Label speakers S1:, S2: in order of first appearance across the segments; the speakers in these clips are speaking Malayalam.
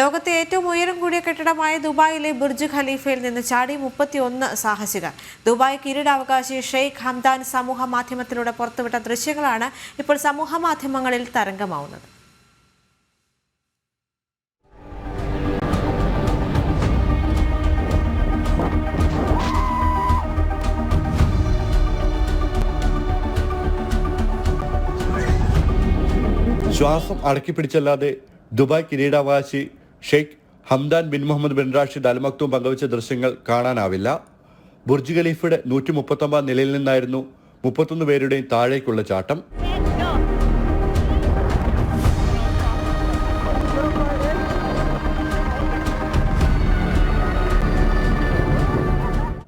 S1: ലോകത്തെ ഏറ്റവും ഉയരം കൂടിയ കെട്ടിടമായ ദുബായിലെ ബുർജ് ഖലീഫയിൽ നിന്ന് ചാടി 31 സാഹസികർ. ദുബായ് കിരീടാവകാശി ഷെയ്ഖ് ഹംദാൻ സമൂഹ മാധ്യമത്തിലൂടെ പുറത്തുവിട്ട ദൃശ്യങ്ങളാണ് ഇപ്പോൾ സമൂഹ മാധ്യമങ്ങളിൽ തരംഗമാവുന്നത്.
S2: ശ്വാസം അടക്കിപ്പിടിച്ചല്ലാതെ ദുബായ് കിരീടാവകാശി Sheikh Hamdan bin Mohammed bin Rashid Al Maktoum പങ്കുവച്ച ദൃശ്യങ്ങൾ കാണാനാവില്ല. ബുർജ് ഖലീഫയുടെ 139 നിലയിൽ നിന്നായിരുന്നു 31 പേരുടെയും താഴേക്കുള്ള ചാട്ടം.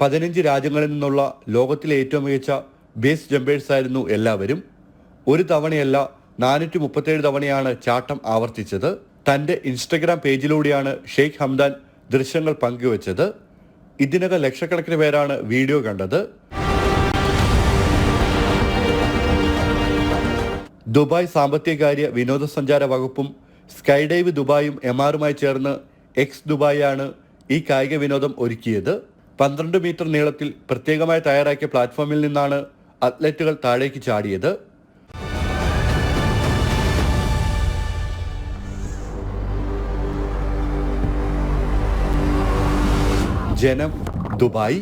S2: പതിനഞ്ച് രാജ്യങ്ങളിൽ നിന്നുള്ള ലോകത്തിലെ ഏറ്റവും മികച്ച ബേസ് ജമ്പേഴ്സ് ആയിരുന്നു എല്ലാവരും. ഒരു തവണയല്ല 437 തവണയാണ് ചാട്ടം ആവർത്തിച്ചത്. തന്റെ ഇൻസ്റ്റഗ്രാം പേജിലൂടെയാണ് ഷെയ്ഖ് ഹംദാൻ ദൃശ്യങ്ങൾ പങ്കുവച്ചത്. ഇതിനകം ലക്ഷക്കണക്കിന് പേരാണ് വീഡിയോ കണ്ടത്. ദുബായ് സാമ്പത്തികകാര്യ വിനോദസഞ്ചാര വകുപ്പും സ്കൈഡൈവ് ദുബായും എംആറുമായി ചേർന്ന് എക്സ് ദുബായാണ് ഈ കായിക വിനോദം ഒരുക്കിയത്. 12 മീറ്റർ നീളത്തിൽ പ്രത്യേകമായി തയ്യാറാക്കിയ പ്ലാറ്റ്ഫോമിൽ നിന്നാണ് അത്ലറ്റുകൾ താഴേക്ക് ചാടിയത്. ജനം, ദുബായ്.